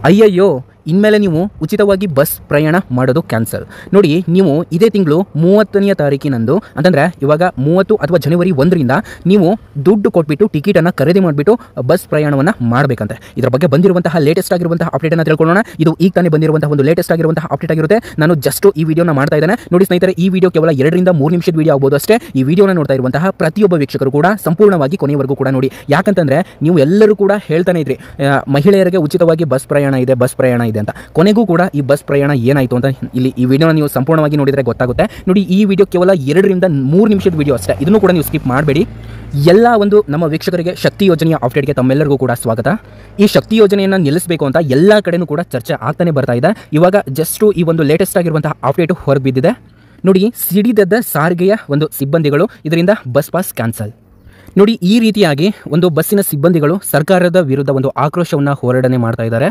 ಅಯ್ಯಯ್ಯೋ ಇನ್ಮೇಲೆ ನೀವು ಉಚಿತವಾಗಿ ಬಸ್ ಪ್ರಯಾಣ ಮಾಡೋದು ಕ್ಯಾನ್ಸಲ್. ನೋಡಿ, ನೀವು ಇದೇ ತಿಂಗಳು 30ನೇ ತಾರೀಕಿನಂದು ಅಂತಂದರೆ ಇವಾಗ 30 ಅಥವಾ ಜನವರಿ 1ರಿಂದ ನೀವು ದುಡ್ಡು ಕೊಟ್ಬಿಟ್ಟು ಟಿಕೆಟನ್ನು ಖರೀದಿ ಮಾಡಿಬಿಟ್ಟು ಬಸ್ ಪ್ರಯಾಣವನ್ನು ಮಾಡಬೇಕಂತೆ. ಇದರ ಬಗ್ಗೆ ಬಂದಿರುವಂತಹ ಲೇಟೆಸ್ಟ್ ಆಗಿರುವಂತಹ ಅಪ್ಡೇಟನ್ನು ತಿಳ್ಕೊಳ್ಳೋಣ. ಇದು ಈಗ ತಾನೇ ಬಂದಿರುವಂತಹ ಒಂದು ಲೇಟೆಸ್ಟ್ ಆಗಿರುವಂತಹ ಅಪ್ಡೇಟ್ ಆಗಿರುತ್ತೆ. ನಾನು ಜಸ್ಟ್ ಈ ವಿಡಿಯೋನ ಮಾಡ್ತಾ ಇದ್ದೇನೆ. ನೋಡಿ ಸ್ನೇಹಿತರೆ, ಈ ವಿಡಿಯೋ ಕೇವಲ 2ರಿಂದ 3 ನಿಮಿಷದ ವಿಡಿಯೋ ಆಗ್ಬೋದು ಅಷ್ಟೇ. ಈ ವಿಡಿಯೋನ ನೋಡ್ತಾ ಇರುವಂತಹ ಪ್ರತಿಯೊಬ್ಬ ವೀಕ್ಷಕರು ಕೂಡ ಸಂಪೂರ್ಣವಾಗಿ ಕೊನೆಯವರೆಗೂ ಕೂಡ ನೋಡಿ. ಯಾಕಂತಂದರೆ ನೀವು ಎಲ್ಲರೂ ಕೂಡ ಹೇಳ್ತಾನೆ ಇದ್ರಿ ಮಹಿಳೆಯರಿಗೆ ಉಚಿತವಾಗಿ ಬಸ್ ಪ್ರಯಾಣ ಇದೆ ಅಂತ. ಕೊನೆಗೂ ಕೂಡ ಈ ಬಸ್ ಪ್ರಯಾಣ ಏನಾಯಿತು ಅಂತ ಇಲ್ಲಿ ಈ ವಿಡಿಯೋನ ನೀವು ಸಂಪೂರ್ಣವಾಗಿ ನೋಡಿದರೆ ಗೊತ್ತಾಗುತ್ತೆ. ನೋಡಿ, ಈ ವಿಡಿಯೋ ಕೇವಲ 2ರಿಂದ 3 ನಿಮಿಷದ ವಿಡಿಯೋ ಅಷ್ಟೇ. ಇದನ್ನು ಕೂಡ ನೀವು ಸ್ಕಿಪ್ ಮಾಡಬೇಡಿ. ಎಲ್ಲ ಒಂದು ನಮ್ಮ ವೀಕ್ಷಕರಿಗೆ ಶಕ್ತಿ ಯೋಜನೆಯ ಅಪ್ಡೇಟ್ಗೆ ತಮ್ಮೆಲ್ಲರಿಗೂ ಕೂಡ ಸ್ವಾಗತ. ಈ ಶಕ್ತಿ ಯೋಜನೆಯನ್ನು ನಿಲ್ಲಿಸಬೇಕು ಅಂತ ಎಲ್ಲ ಕಡೆನೂ ಕೂಡ ಚರ್ಚೆ ಆಗ್ತಾನೆ ಬರ್ತಾ ಇದೆ. ಇವಾಗ ಜಸ್ಟ್ ಈ ಒಂದು ಲೇಟೆಸ್ಟ್ ಆಗಿರುವಂತಹ ಅಪ್ಡೇಟ್ ಹೊರಗೆ ಬಿದ್ದಿದೆ. ನೋಡಿ, ಸಿಡಿದೆದ್ದ ಸಾರಿಗೆಯ ಒಂದು ಸಿಬ್ಬಂದಿಗಳು ಇದರಿಂದ ಬಸ್ ಪಾಸ್ ಕ್ಯಾನ್ಸಲ್. ನೋಡಿ, ಈ ರೀತಿಯಾಗಿ ಒಂದು ಬಸ್ಸಿನ ಸಿಬ್ಬಂದಿಗಳು ಸರ್ಕಾರದ ವಿರುದ್ಧ ಒಂದು ಆಕ್ರೋಶವನ್ನು ಹೋರಾಟನೆ ಮಾಡ್ತಾ ಇದ್ದಾರೆ.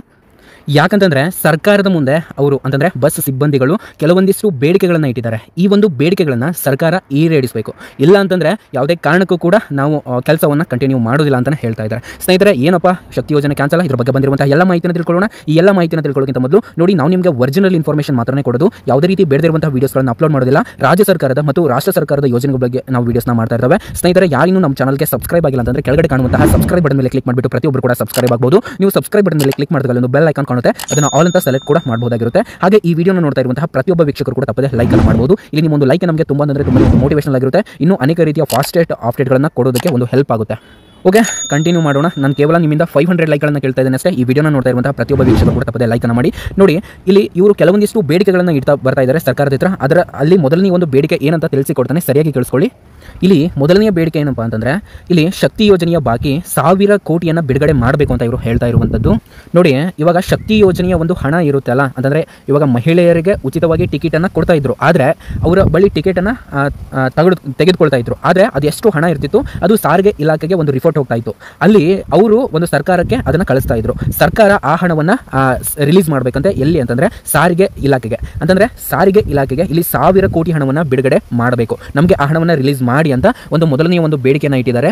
ಯಾಕಂತಂದರೆ ಸರ್ಕಾರದ ಮುಂದೆ ಅವರು ಅಂತಂದರೆ ಬಸ್ ಸಿಬ್ಬಂದಿಗಳು ಕೆಲವೊಂದಿಷ್ಟು ಬೇಡಿಕೆಗಳನ್ನು ಇಟ್ಟಿದ್ದಾರೆ. ಈ ಒಂದು ಬೇಡಿಕೆಗಳನ್ನು ಸರ್ಕಾರ ಈಡೇರಿಸಬೇಕು. ಇಲ್ಲ ಅಂತಂದರೆ ಯಾವುದೇ ಕಾರಣಕ್ಕೂ ಕೂಡ ನಾವು ಕೆಲಸವನ್ನು ಕಂಟಿನ್ಯೂ ಮಾಡೋದಿಲ್ಲ ಅಂತಲೇ ಹೇಳ್ತಾ ಇದ್ದಾರೆ. ಸ್ನೇಹಿತರೆ, ಏನಪ್ಪ ಶಕ್ತಿ ಯೋಜನೆ ಕ್ಯಾನ್ಸಲ್, ಇದ್ರ ಬಗ್ಗೆ ಬಂದಿರುವಂತಹ ಎಲ್ಲ ಮಾಹಿತಿನ ತಿಳ್ಕೊಳ್ಳೋಣ. ಈ ಎಲ್ಲ ಮಾಹಿತಿನ ತಿಳ್ಕೊಳ್ಳೋಕ್ಕಿಂತ ಮೊದಲು ನೋಡಿ, ನಾವು ನಿಮಗೆ ಒರಿಜಿನಲ್ ಇನ್ಫಾರ್ಮೇಷನ್ ಮಾತ್ರನೇ ಕೊಡೋದು. ಯಾವುದೇ ರೀತಿ ಬೇಡದಿರುವಂತಹ ವೀಡಿಯೋಸ್ಗಳನ್ನು ಅಪ್ಲೋಡ್ ಮಾಡೋದಿಲ್ಲ. ರಾಜ್ಯ ಸರ್ಕಾರದ ಮತ್ತು ರಾಷ್ಟ್ರ ಸರ್ಕಾರದ ಯೋಜನೆಗಳ ಬಗ್ಗೆ ನಾವು ವೀಡಿಯೋಸ್ನ ಮಾಡ್ತಾ ಇದ್ದಾವೆ. ಸ್ನೇಹಿತರೆ, ಯಾರಿನ್ನೂ ನಮ್ಮ ಚಾನಲ್ಗೆ ಸಬ್ಸ್ಕ್ರೈಬ್ ಆಗಿಲ್ಲ ಅಂತಂದರೆ ಕೆಳಗಡೆ ಕಾಣುವಂತಹ ಸಬ್ಸ್ಕ್ರೈಬ್ ಬಟನ್ ಮೇಲೆ ಕ್ಲಿಕ್ ಮಾಡಿಬಿಟ್ಟು ಪ್ರತಿಯೊಬ್ಬರು ಕೂಡ ಸಬ್ಸ್ಕ್ರೈಬ್ ಆಗಬಹುದು. ನೀವು ಸಬ್ಸ್ಕ್ರೈಬ್ ಬಟನ್ ಮೇಲೆ ಕ್ಲಿಕ್ ಮಾಡಿದಾಗ ಒಂದು ಬೆಲ್ ಐಕಾನ್ ಕಾಣುತ್ತೆ, ಅದನ್ನು ಆಲ್ ಅಂತ ಸೆಲೆಕ್ಟ್ ಕೂಡ ಮಾಡಬಹುದಾಗಿರುತ್ತೆ. ಹಾಗೆ ಈ ವಿಡಿಯೋನ ನೋಡ್ತಾ ಇರುವಂತಹ ಪ್ರತಿಯೊಬ್ಬ ವೀಕ್ಷಕರು ಕೂಡ ತಪ್ಪದೆ ಲೈಕ್ ಅನ್ನು ಮಾಡಬಹುದು. ಇಲ್ಲಿ ನಿಮ್ಮ ಒಂದು ಲೈಕ್ ನಮಗೆ ತುಂಬಾ ಮೋಟಿವೇಷನಲ್ ಆಗಿರುತ್ತೆ. ಇನ್ನೂ ಅನೇಕ ರೀತಿಯ ಫಾಸ್ಟೆಸ್ಟ್ ಅಪ್ಡೇಟ್ಗಳನ್ನು ಕೊಡೋದಕ್ಕೆ ಒಂದು ಹೆಲ್ಪ್ ಆಗುತ್ತೆ. ಓಕೆ, ಕಂಟಿನ್ಯೂ ಮಾಡೋಣ. ನಾನು ಕೇವಲ ನಿಮ್ಮಿಂದ 500 ಲೈಕ್ಗಳನ್ನು ಕೇಳ್ತಾ ಇದ್ದೇನೆ ಅಷ್ಟೇ. ಈ ವಿಡಿಯೋನ ನೋಡ್ತಾ ಇರುವಂತಹ ಪ್ರತಿಯೊಬ್ಬ ವೀಕ್ಷಕರು ಕೂಡ ತಪ್ಪದೆ ಲೈಕ್ ಅನ್ನು ಮಾಡಿ. ನೋಡಿ, ಇಲ್ಲಿ ಇವರು ಕೆಲವೊಂದಿಷ್ಟು ಬೇಡಿಕೆಗಳನ್ನು ಇಡ್ತಾ ಬರ್ತಾ ಇದ್ದಾರೆ ಸರ್ಕಾರದ ಹತ್ರ. ಅಲ್ಲಿ ಮೊದಲನೇ ಒಂದು ಬೇಡಿಕೆ ಏನಂತ ತಿಳಿಸಿಕೊಡ್ತಾನೆ, ಸರಿಯಾಗಿ ಕೇಳಿಸ್ಕೊಳ್ಳಿ. ಇಲ್ಲಿ ಮೊದಲನೆಯ ಬೇಡಿಕೆ ಏನಪ್ಪ ಅಂತಂದರೆ, ಇಲ್ಲಿ ಶಕ್ತಿ ಯೋಜನೆಯ ಬಾಕಿ 1000 ಕೋಟಿಯನ್ನು ಬಿಡುಗಡೆ ಮಾಡಬೇಕು ಅಂತ ಇವರು ಹೇಳ್ತಾ ಇರುವಂಥದ್ದು. ನೋಡಿ, ಇವಾಗ ಶಕ್ತಿ ಯೋಜನೆಯ ಒಂದು ಹಣ ಇರುತ್ತೆ ಅಲ್ಲ, ಅಂತಂದರೆ ಇವಾಗ ಮಹಿಳೆಯರಿಗೆ ಉಚಿತವಾಗಿ ಟಿಕೆಟನ್ನು ಕೊಡ್ತಾ ಇದ್ರು. ಆದರೆ ಅವರ ಬಳಿ ಟಿಕೆಟನ್ನು ತೆಗೆದುಕೊಳ್ತಾ ಇದ್ರು. ಆದರೆ ಅದು ಎಷ್ಟು ಹಣ ಇರ್ತಿತ್ತು, ಅದು ಸಾರಿಗೆ ಇಲಾಖೆಗೆ ಒಂದು ರಿಪೋರ್ಟ್ ಹೋಗ್ತಾ ಇತ್ತು. ಅಲ್ಲಿ ಅವರು ಒಂದು ಸರ್ಕಾರಕ್ಕೆ ಅದನ್ನು ಕಳಿಸ್ತಾ ಇದ್ರು. ಸರ್ಕಾರ ಆ ಹಣವನ್ನು ರಿಲೀಸ್ ಮಾಡಬೇಕಂತೆ. ಎಲ್ಲಿ ಅಂತಂದರೆ ಸಾರಿಗೆ ಇಲಾಖೆಗೆ. ಅಂತಂದರೆ ಸಾರಿಗೆ ಇಲಾಖೆಗೆ ಇಲ್ಲಿ 1000 ಕೋಟಿ ಹಣವನ್ನು ಬಿಡುಗಡೆ ಮಾಡಬೇಕು, ನಮಗೆ ಆ ಹಣವನ್ನು ರಿಲೀಸ್ ಮಾಡಿ ಅಂತ ಒಂದು ಮೊದಲನೆಯ ಒಂದು ಬೇಡಿಕೆಯನ್ನು ಇಟ್ಟಿದ್ದಾರೆ.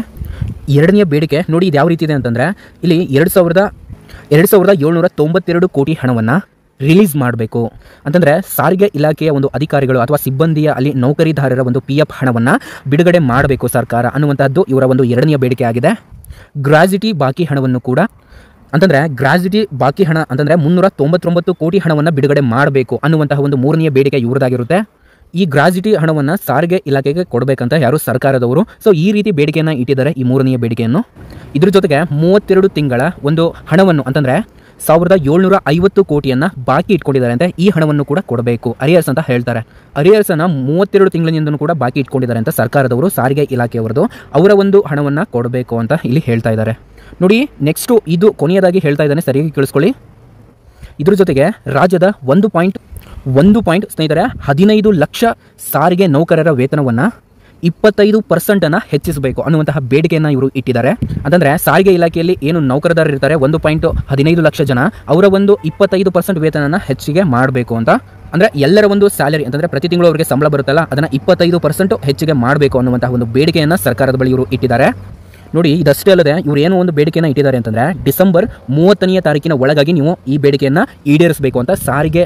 ಎರಡನೆಯ ಬೇಡಿಕೆ ನೋಡಿ, ಇದು ಯಾವ ರೀತಿ ಇದೆ ಅಂತಂದರೆ, ಇಲ್ಲಿ 2792 ಕೋಟಿ ಹಣವನ್ನು ರಿಲೀಸ್ ಮಾಡಬೇಕು ಅಂತಂದರೆ ಸಾರಿಗೆ ಇಲಾಖೆಯ ಒಂದು ಅಧಿಕಾರಿಗಳು ಅಥವಾ ಸಿಬ್ಬಂದಿಯ ಅಲ್ಲಿ ನೌಕರಿದಾರರ ಒಂದು PF ಹಣವನ್ನು ಬಿಡುಗಡೆ ಮಾಡಬೇಕು ಸರ್ಕಾರ ಅನ್ನುವಂಥದ್ದು ಇವರ ಒಂದು ಎರಡನೆಯ ಬೇಡಿಕೆ ಆಗಿದೆ. ಗ್ರಾಜ್ಯುಟಿ ಬಾಕಿ ಹಣವನ್ನು ಕೂಡ ಅಂತಂದರೆ ಗ್ರಾಜ್ಯುಟಿ ಬಾಕಿ ಹಣ ಅಂತಂದರೆ 399 ಕೋಟಿ ಹಣವನ್ನು ಬಿಡುಗಡೆ ಮಾಡಬೇಕು ಅನ್ನುವಂತಹ ಒಂದು ಮೂರನೆಯ ಬೇಡಿಕೆ ಇವ್ರದ್ದಾಗಿರುತ್ತೆ. ಈ ಗ್ರಾಜ್ಯುಟಿ ಹಣವನ್ನು ಸಾರಿಗೆ ಇಲಾಖೆಗೆ ಕೊಡಬೇಕಂತ ಯಾರು ಸರ್ಕಾರದವರು. ಸೊ ಈ ರೀತಿ ಬೇಡಿಕೆಯನ್ನು ಇಟ್ಟಿದ್ದಾರೆ, ಈ ಮೂರನೆಯ ಬೇಡಿಕೆಯನ್ನು. ಇದ್ರ ಜೊತೆಗೆ 32 ತಿಂಗಳ ಒಂದು ಹಣವನ್ನು ಅಂತಂದರೆ 1750 ಕೋಟಿಯನ್ನು ಬಾಕಿ ಇಟ್ಕೊಂಡಿದ್ದಾರೆ ಅಂತ. ಈ ಹಣವನ್ನು ಕೂಡ ಕೊಡಬೇಕು, ಅರಿಯರ್ಸ್ ಅಂತ ಹೇಳ್ತಾರೆ. ಅರಿಯರ್ಸನ್ನು 32 ತಿಂಗಳಿನಿಂದಲೂ ಕೂಡ ಬಾಕಿ ಇಟ್ಕೊಂಡಿದ್ದಾರೆ ಅಂತ ಸರ್ಕಾರದವರು, ಸಾರಿಗೆ ಇಲಾಖೆಯವರದು. ಅವರ ಒಂದು ಹಣವನ್ನು ಕೊಡಬೇಕು ಅಂತ ಇಲ್ಲಿ ಹೇಳ್ತಾ ಇದ್ದಾರೆ. ನೋಡಿ, ನೆಕ್ಸ್ಟು ಇದು ಕೊನೆಯದಾಗಿ ಹೇಳ್ತಾ ಇದ್ದಾನೆ, ಸರಿಯಾಗಿ ಕೇಳಿಸ್ಕೊಳ್ಳಿ. ಇದ್ರ ಜೊತೆಗೆ ರಾಜ್ಯದ 1 ಸ್ನೇಹಿತರೆ 15 ಲಕ್ಷ ಸಾರಿಗೆ ನೌಕರರ ವೇತನವನ್ನು 25% ಹೆಚ್ಚಿಸಬೇಕು ಅನ್ನುವಂತಹ ಬೇಡಿಕೆಯನ್ನು ಇವರು ಇಟ್ಟಿದ್ದಾರೆ. ಅಂತಂದರೆ ಸಾರಿಗೆ ಇಲಾಖೆಯಲ್ಲಿ ಏನು ನೌಕರದಾರರು ಇರ್ತಾರೆ 1.15 ಲಕ್ಷ ಜನ, ಅವರ ಒಂದು 25% ವೇತನನ ಹೆಚ್ಚಿಗೆ ಮಾಡಬೇಕು ಅಂತ. ಅಂದರೆ ಎಲ್ಲರ ಒಂದು ಸ್ಯಾಲರಿ ಅಂತಂದರೆ ಪ್ರತಿ ತಿಂಗಳು ಅವರಿಗೆ ಸಂಬಳ ಬರುತ್ತಲ್ಲ, ಅದನ್ನು 25% ಹೆಚ್ಚಿಗೆ ಮಾಡಬೇಕು ಅನ್ನುವಂತಹ ಒಂದು ಬೇಡಿಕೆಯನ್ನು ಸರ್ಕಾರದ ಬಳಿ ಇವರು ಇಟ್ಟಿದ್ದಾರೆ. ನೋಡಿ, ಇದಷ್ಟೇ ಅಲ್ಲದೆ ಇವರು ಏನೋ ಒಂದು ಬೇಡಿಕೆಯನ್ನು ಇಟ್ಟಿದ್ದಾರೆ ಅಂತಂದರೆ ಡಿಸೆಂಬರ್ 30ನೇ ತಾರೀಕಿನ ಒಳಗಾಗಿ ನೀವು ಈ ಬೇಡಿಕೆಯನ್ನು ಈಡೇರಿಸಬೇಕು ಅಂತ ಸಾರಿಗೆ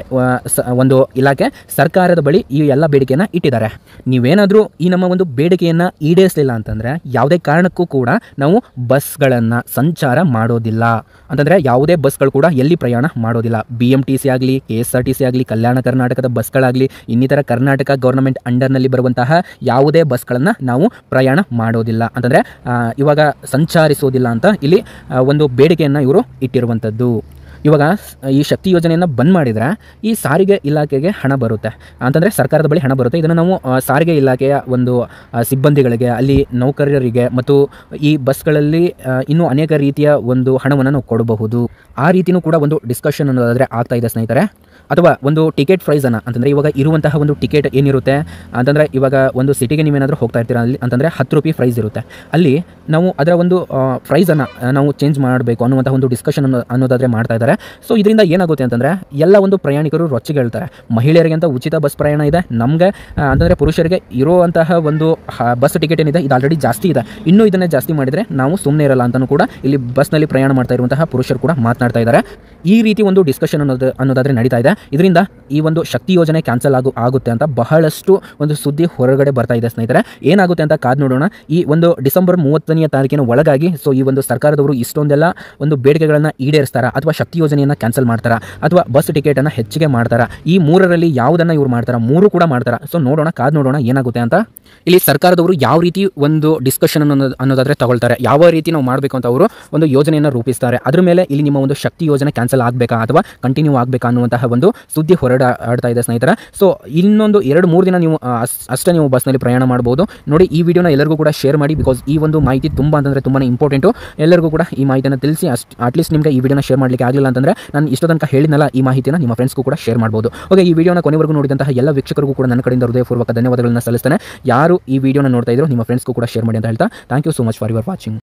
ಒಂದು ಇಲಾಖೆ ಸರ್ಕಾರದ ಬಳಿ ಈ ಎಲ್ಲ ಬೇಡಿಕೆಯನ್ನು ಇಟ್ಟಿದ್ದಾರೆ. ನೀವೇನಾದರೂ ಈ ನಮ್ಮ ಒಂದು ಬೇಡಿಕೆಯನ್ನು ಈಡೇರಿಸಲಿಲ್ಲ ಅಂತಂದರೆ ಯಾವುದೇ ಕಾರಣಕ್ಕೂ ಕೂಡ ನಾವು ಬಸ್ಗಳನ್ನು ಸಂಚಾರ ಮಾಡೋದಿಲ್ಲ. ಅಂತಂದರೆ ಯಾವುದೇ ಬಸ್ಗಳು ಕೂಡ ಎಲ್ಲಿ ಪ್ರಯಾಣ ಮಾಡೋದಿಲ್ಲ. BMTC ಆಗಲಿ, KSRTC ಆಗಲಿ, ಕಲ್ಯಾಣ ಕರ್ನಾಟಕದ ಬಸ್ಗಳಾಗಲಿ, ಇನ್ನಿತರ ಕರ್ನಾಟಕ ಗೌರ್ಮೆಂಟ್ ಅಂಡರ್ನಲ್ಲಿ ಬರುವಂತಹ ಯಾವುದೇ ಬಸ್ಗಳನ್ನು ನಾವು ಪ್ರಯಾಣ ಮಾಡೋದಿಲ್ಲ. ಅಂತಂದರೆ ಇವಾಗ ಸಂಚರಿಸೋದಿಲ್ಲ ಅಂತ ಇಲ್ಲಿ ಒಂದು ಬೇಡಿಕೆಯನ್ನು ಇವರು ಇಟ್ಟಿರುವಂಥದ್ದು. ಇವಾಗ ಈ ಶಕ್ತಿ ಯೋಜನೆಯನ್ನು ಬಂದ್ ಮಾಡಿದರೆ ಈ ಸಾರಿಗೆ ಇಲಾಖೆಗೆ ಹಣ ಬರುತ್ತೆ, ಅಂತಂದರೆ ಸರ್ಕಾರದ ಬಳಿ ಹಣ ಬರುತ್ತೆ. ಇದನ್ನು ನಾವು ಸಾರಿಗೆ ಇಲಾಖೆಯ ಒಂದು ಸಿಬ್ಬಂದಿಗಳಿಗೆ, ಅಲ್ಲಿ ನೌಕರರಿಗೆ ಮತ್ತು ಈ ಬಸ್ಗಳಲ್ಲಿ ಇನ್ನೂ ಅನೇಕ ರೀತಿಯ ಒಂದು ಹಣವನ್ನು ನಾವು ಕೊಡಬಹುದು. ಆ ರೀತಿಯೂ ಕೂಡ ಒಂದು ಡಿಸ್ಕಷನ್ ಅನ್ನೋದಾದರೆ ಆಗ್ತಾ ಇದೆ ಸ್ನೇಹಿತರೆ. ಅಥವಾ ಒಂದು ಟಿಕೆಟ್ ಪ್ರೈಸನ್ನು ಅಂತಂದರೆ ಇವಾಗ ಇರುವಂತಹ ಒಂದು ಟಿಕೆಟ್ ಏನಿರುತ್ತೆ ಅಂತಂದರೆ ಇವಾಗ ಒಂದು ಸಿಟಿಗೆ ನೀವೇನಾದರೂ ಹೋಗ್ತಾ ಇರ್ತೀರಾ ಅಲ್ಲಿ ಅಂತಂದರೆ 10 ರೂಪಾಯಿ ಪ್ರೈಸ್ ಇರುತ್ತೆ. ಅಲ್ಲಿ ನಾವು ಅದರ ಒಂದು ಪ್ರೈಸನ್ನು ನಾವು ಚೇಂಜ್ ಮಾಡಬೇಕು ಅನ್ನುವಂಥ ಒಂದು ಡಿಸ್ಕಷನ್ ಅನ್ನೋದಾದರೆ ಮಾಡ್ತಾ ಇದ್ದಾರೆ. ಹೇಳ್ತಾರೆ. ಸೊ ಇದರಿಂದ ಏನಾಗುತ್ತೆ ಅಂತಂದರೆ ಎಲ್ಲ ಒಂದು ಪ್ರಯಾಣಿಕರು ರೊಚ್ಚಿಗೆ ಹೇಳ್ತಾರೆ. ಮಹಿಳೆಯರಿಗೆ ಅಂತ ಉಚಿತ ಬಸ್ ಪ್ರಯಾಣ ಇದೆ, ನಮಗೆ ಅಂತಂದರೆ ಪುರುಷರಿಗೆ ಇರುವಂತಹ ಒಂದು ಬಸ್ ಟಿಕೆಟ್ ಏನಿದೆ ಇದು ಆಲ್ರೆಡಿ ಜಾಸ್ತಿ ಇದೆ, ಇನ್ನೂ ಇದನ್ನೇ ಜಾಸ್ತಿ ಮಾಡಿದರೆ ನಾವು ಸುಮ್ಮನೆ ಇರಲ್ಲ ಅಂತಲೂ ಕೂಡ ಇಲ್ಲಿ ಬಸ್ನಲ್ಲಿ ಪ್ರಯಾಣ ಮಾಡ್ತಾ ಇರುವಂತಹ ಪುರುಷರು ಕೂಡ ಮಾತನಾಡ್ತಾ ಇದ್ದಾರೆ. ಈ ರೀತಿ ಒಂದು ಡಿಸ್ಕಷನ್ ಅನ್ನೋದಾದರೆ ನಡೀತಾ ಇದೆ. ಇದರಿಂದ ಈ ಒಂದು ಶಕ್ತಿ ಯೋಜನೆ ಕ್ಯಾನ್ಸಲ್ ಆಗುತ್ತೆ ಅಂತ ಬಹಳಷ್ಟು ಒಂದು ಸುದ್ದಿ ಹೊರಗಡೆ ಬರ್ತಾ ಇದೆ ಸ್ನೇಹಿತರೆ. ಏನಾಗುತ್ತೆ ಅಂತ ಕಾದು ನೋಡೋಣ. ಈ ಒಂದು ಡಿಸೆಂಬರ್ 30ನೇ ತಾರೀಕಿನ ಒಳಗಾಗಿ ಸೊ ಈ ಒಂದು ಸರ್ಕಾರದವರು ಇಷ್ಟೊಂದೆಲ್ಲ ಒಂದು ಬೇಡಿಕೆಗಳನ್ನು ಈಡೇರಿಸ್ತಾರಾ ಅಥವಾ ಶಕ್ತಿ ಯೋಜನೆಯನ್ನು ಕ್ಯಾನ್ಸಲ್ ಮಾಡ್ತಾರಾ ಅಥವಾ ಬಸ್ ಟಿಕೆಟನ್ನು ಹೆಚ್ಚಿಗೆ ಮಾಡ್ತಾರಾ? ಈ ಮೂರರಲ್ಲಿ ಯಾವುದನ್ನು ಇವ್ರು ಮಾಡ್ತಾರಾ? ಮೂರು ಕೂಡ ಮಾಡ್ತಾರಾ? ಸೊ ನೋಡೋಣ, ಕಾದು ನೋಡೋಣ ಏನಾಗುತ್ತೆ ಅಂತ. ಇಲ್ಲಿ ಸರ್ಕಾರದವರು ಯಾವ ರೀತಿ ಒಂದು ಡಿಸ್ಕಷನ್ ಅನ್ನೋದಾದರೆ ತಗೊಳ್ತಾರೆ, ಯಾವ ರೀತಿ ನಾವು ಮಾಡಬೇಕು ಅಂತ ಅವರು ಒಂದು ಯೋಜನೆಯನ್ನು ರೂಪಿಸ್ತಾರೆ, ಅದ್ರ ಮೇಲೆ ಇಲ್ಲಿ ನಿಮ್ಮ ಒಂದು ಶಕ್ತಿ ಯೋಜನೆ ಕ್ಯಾನ್ಸಲ್ ಆಗಬೇಕಾ ಅಥವಾ ಕಂಟಿನ್ಯೂ ಆಗಬೇಕಾ ಅನ್ನುವಂತಹ ಒಂದು ಸುದ್ದಿ ಹೊರಡಾಡ್ತಾ ಇದೆ ಸ್ನೇಹಿತರೆ. ಸೊ ಇನ್ನೊಂದು 2-3 ದಿನ ನೀವು ಅಷ್ಟೇ ನೀವು ಬಸ್ನಲ್ಲಿ ಪ್ರಯಾಣ ಮಾಡ್ಬೋದು. ನೋಡಿ, ಈ ವಿಡಿಯೋನ ಎಲ್ಲರಿಗೂ ಕೂಡ ಶೇರ್ ಮಾಡಿ, ಬಿಕಾಸ್ ಈ ಒಂದು ಮಾಹಿತಿ ತುಂಬ ಅಂತಂದರೆ ತುಂಬಾ ಇಂಪಾರ್ಟೆಂಟು. ಎಲ್ಲರಿಗೂ ಕೂಡ ಈ ಮಾಹಿತಿಯನ್ನು ತಿಳಿಸಿ. ಅಟ್ಲೀಸ್ಟ್ ನಿಮಗೆ ಈ ವಿಡಿಯೋನ ಶೇರ್ ಮಾಡಲಿಕ್ಕೆ ಆಗಲಿಲ್ಲ ಅಂತಂದರೆ ನಾನು ಇಷ್ಟೋ ತನಕ ಹೇಳಿದ್ನಲ್ಲ ಈ ಮಾಹಿತಿನ ನಿಮ್ಮ ಫ್ರೆಂಡ್ಸ್ಗೂ ಕೂಡ ಶೇರ್ ಮಾಡ್ಬೋದು. ಓಕೆ, ಈ ವಿಡಿಯೋನ ಕೊನೆವರೆಗೂ ನೋಡಿದಂತಹ ಎಲ್ಲ ವೀಕ್ಷಕರಿಗೂ ಕೂಡ ನನ್ನ ಕಡೆಯಿಂದ ಹೃದಯಪೂರ್ವಕ ಧನ್ಯವಾದಗಳನ್ನು ಸಲ್ಲಿಸ್ತೇನೆ. ಯಾರು ಈ ವಿಡಿಯೋನ ನೋಡ್ತಾ ಇದ್ರು ನಿಮ್ಮ ಫ್ರೆಂಡ್ಸ್ಗೂ ಕೂಡ ಶೇರ್ ಮಾಡಿ ಅಂತ ಹೇಳ್ತಾ thank you so much for your watching.